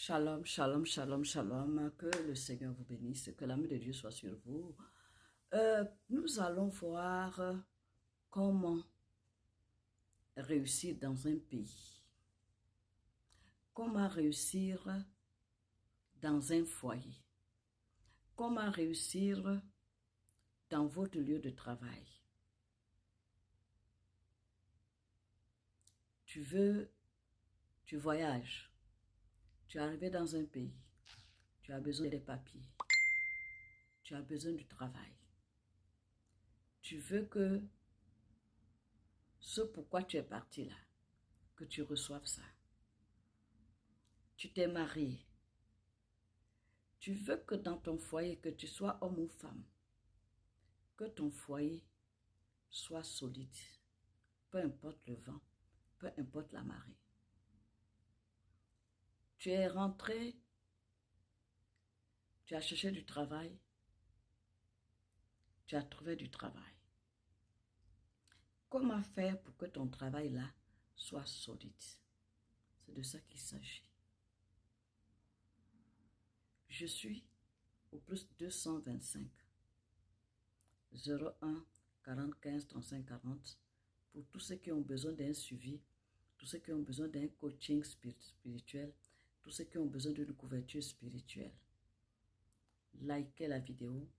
Shalom, shalom, shalom, shalom. Que le Seigneur vous bénisse, que l'amour de Dieu soit sur vous. Nous allons voir comment réussir dans un pays. Comment réussir dans un foyer. Comment réussir dans votre lieu de travail. Tu voyages. Tu es arrivé dans un pays. Tu as besoin des papiers. Tu as besoin du travail. Tu veux que ce pourquoi tu es parti là, que tu reçoives ça. Tu t'es marié. Tu veux que dans ton foyer, que tu sois homme ou femme, que ton foyer soit solide, peu importe le vent, peu importe la marée. Tu es rentré, tu as cherché du travail, tu as trouvé du travail. Comment faire pour que ton travail là soit solide? C'est de ça qu'il s'agit. Je suis au plus 225 01 45 35 40 pour tous ceux qui ont besoin d'un suivi, tous ceux qui ont besoin d'un coaching spirituel, tous ceux qui ont besoin d'une couverture spirituelle. Likez la vidéo,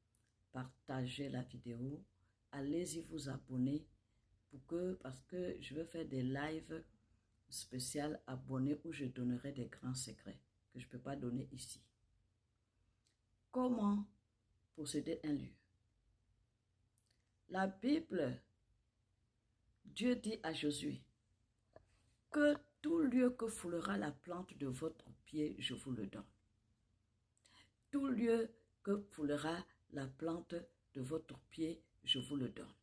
partagez la vidéo, allez-y vous abonner parce que je vais faire des lives spéciaux abonnés où je donnerai des grands secrets que je ne peux pas donner ici. Comment posséder un lieu? La Bible, Dieu dit à Josué que tout lieu que foulera la plante de votre pied, je vous le donne. Tout lieu que foulera la plante de votre pied, je vous le donne.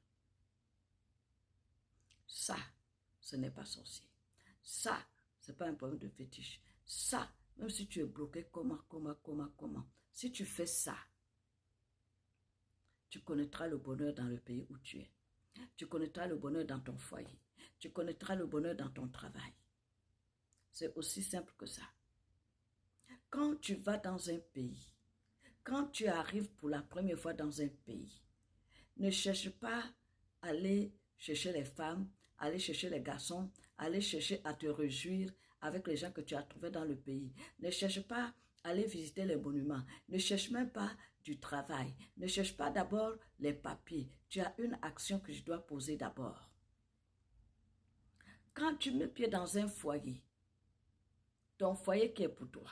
Ça, ce n'est pas sorcier. Ça, ce n'est pas un problème de fétiche. Ça, même si tu es bloqué, comment. Si tu fais ça, tu connaîtras le bonheur dans le pays où tu es. Tu connaîtras le bonheur dans ton foyer. Tu connaîtras le bonheur dans ton travail. C'est aussi simple que ça. Quand tu vas dans un pays, quand tu arrives pour la première fois dans un pays, ne cherche pas à aller chercher les femmes, aller chercher les garçons, aller chercher à te réjouir avec les gens que tu as trouvés dans le pays. Ne cherche pas à aller visiter les monuments. Ne cherche même pas du travail. Ne cherche pas d'abord les papiers. Tu as une action que je dois poser d'abord. Quand tu mets pied dans un foyer, ton foyer qui est pour toi,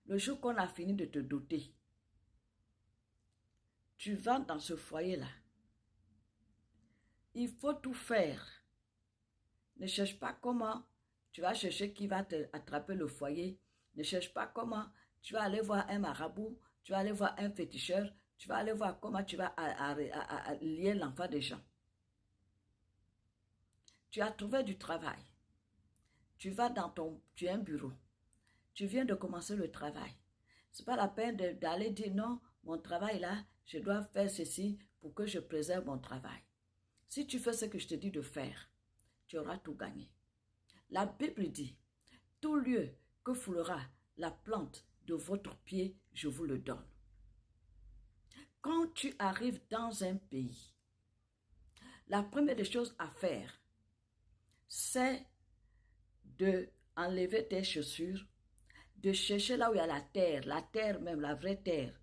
le jour qu'on a fini de te doter, tu vas dans ce foyer-là. Il faut tout faire. Ne cherche pas comment tu vas chercher qui va te attraper le foyer. Ne cherche pas comment tu vas aller voir un marabout, tu vas aller voir un féticheur, tu vas aller voir comment tu vas lier l'enfant des gens. Tu as trouvé du travail. Tu vas tu as un bureau. Tu viens de commencer le travail. Ce n'est pas la peine d'aller dire non, mon travail là, je dois faire ceci pour que je préserve mon travail. Si tu fais ce que je te dis de faire, tu auras tout gagné. La Bible dit, tout lieu que foulera la plante de votre pied, je vous le donne. Quand tu arrives dans un pays, la première des choses à faire, c'est de enlever tes chaussures, de chercher là où il y a la terre même, la vraie terre.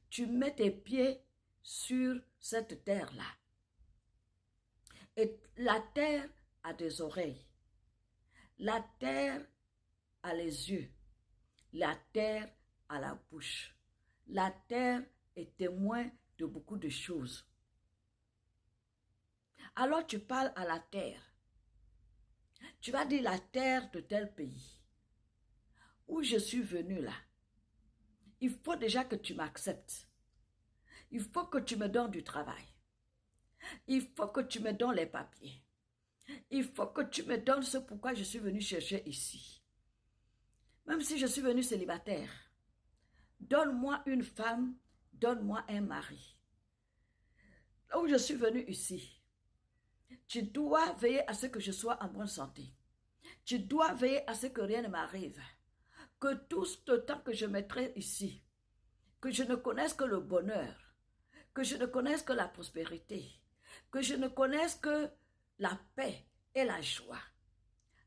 Tu mets tes pieds sur cette terre-là. Et la terre a des oreilles. La terre a les yeux. La terre a la bouche. La terre est témoin de beaucoup de choses. Alors tu parles à la terre. Tu vas dire la terre de tel pays. Où je suis venu là. Il faut déjà que tu m'acceptes. Il faut que tu me donnes du travail. Il faut que tu me donnes les papiers. Il faut que tu me donnes ce pourquoi je suis venu chercher ici. Même si je suis venu célibataire, donne-moi une femme, donne-moi un mari. Là où je suis venu ici, tu dois veiller à ce que je sois en bonne santé. Tu dois veiller à ce que rien ne m'arrive. que tout le temps que je mettrai ici, que je ne connaisse que le bonheur, que je ne connaisse que la prospérité, que je ne connaisse que la paix et la joie.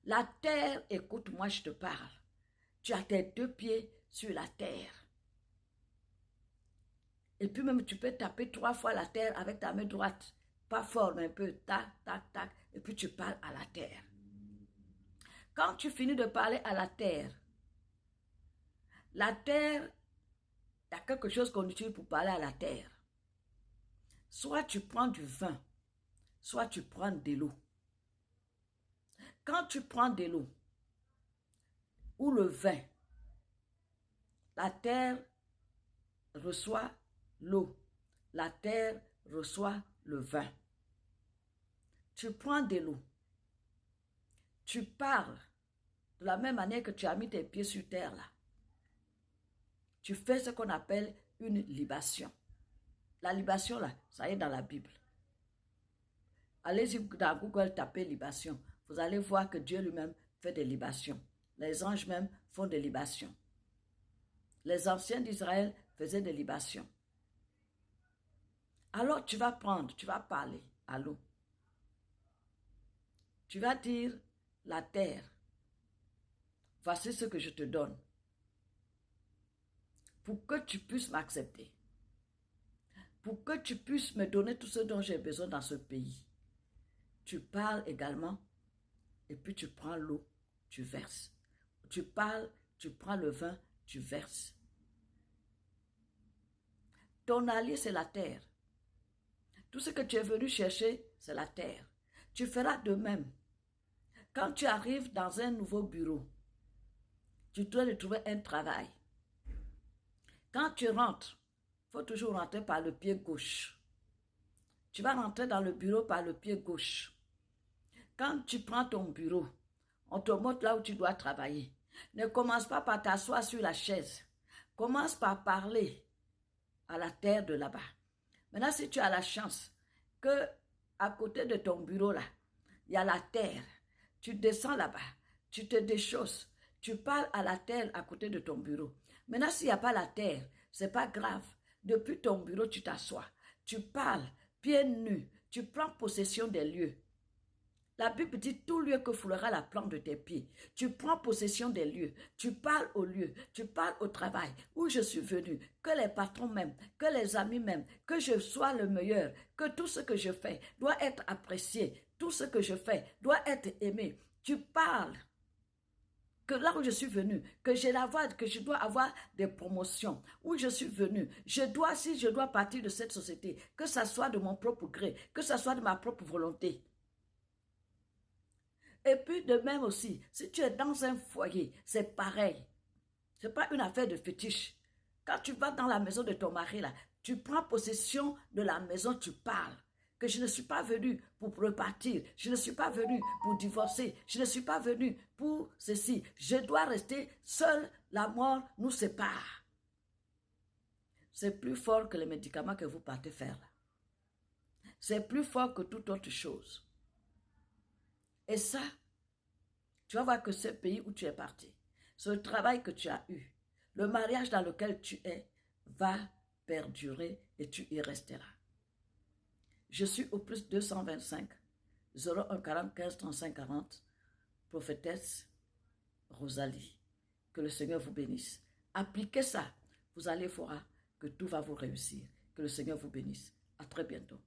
La terre, écoute-moi, je te parle. Tu as tes 2 pieds sur la terre. Et puis même, tu peux taper 3 fois la terre avec ta main droite. Pas fort, mais un peu. Tac, tac, tac. Et puis tu parles à la terre. Quand tu finis de parler à la terre, il y a quelque chose qu'on utilise pour parler à la terre. Soit tu prends du vin, soit tu prends de l'eau. Quand tu prends de l'eau ou le vin, la terre reçoit l'eau. La terre reçoit le vin. Tu prends de l'eau. Tu parles de la même manière que tu as mis tes pieds sur terre là. Tu fais ce qu'on appelle une libation. La libation là, ça est dans la Bible. Allez-y dans Google, tapez libation. Vous allez voir que Dieu lui-même fait des libations. Les anges même font des libations. Les anciens d'Israël faisaient des libations. Alors tu vas prendre, tu vas parler à l'eau. Tu vas dire, la terre, voici ce que je te donne. Pour que tu puisses m'accepter. Pour que tu puisses me donner tout ce dont j'ai besoin dans ce pays. Tu parles également et puis tu prends l'eau, tu verses. Tu parles, tu prends le vin, tu verses. Ton allié, c'est la terre. Tout ce que tu es venu chercher, c'est la terre. Tu feras de même. Quand tu arrives dans un nouveau bureau, tu dois trouver un travail. Quand tu rentres, il faut toujours rentrer par le pied gauche. Tu vas rentrer dans le bureau par le pied gauche. Quand tu prends ton bureau, on te montre là où tu dois travailler. Ne commence pas par t'asseoir sur la chaise. Commence par parler à la terre de là-bas. Maintenant, si tu as la chance que à côté de ton bureau là, il y a la terre, tu descends là-bas, tu te déchausses, tu parles à la terre à côté de ton bureau. Maintenant, s'il n'y a pas la terre, c'est pas grave. Depuis ton bureau, tu t'assois, tu parles, pieds nus, tu prends possession des lieux. La Bible dit tout lieu que foulera la plante de tes pieds. Tu prends possession des lieux. Tu parles aux lieux. Tu parles au travail où je suis venu. Que les patrons m'aiment. Que les amis m'aiment. Que je sois le meilleur. Que tout ce que je fais doit être apprécié. Tout ce que je fais doit être aimé. Tu parles. Que là où je suis venu, que je dois avoir des promotions, où je suis venu, si je dois partir de cette société, que ça soit de mon propre gré, que ça soit de ma propre volonté. Et puis de même aussi, si tu es dans un foyer, c'est pareil. Ce n'est pas une affaire de fétiche. Quand tu vas dans la maison de ton mari, là, tu prends possession de la maison, tu parles. Que je ne suis pas venu pour repartir, je ne suis pas venu pour divorcer, je ne suis pas venu pour ceci. Je dois rester seul, la mort nous sépare. C'est plus fort que les médicaments que vous partez faire là. C'est plus fort que toute autre chose. Et ça, tu vas voir que ce pays où tu es parti, ce travail que tu as eu, le mariage dans lequel tu es, va perdurer et tu y resteras. Je suis au plus 225 01 45 35 40, prophétesse Rosalie. Que le Seigneur vous bénisse. Appliquez ça, vous allez voir que tout va vous réussir. Que le Seigneur vous bénisse. À très bientôt.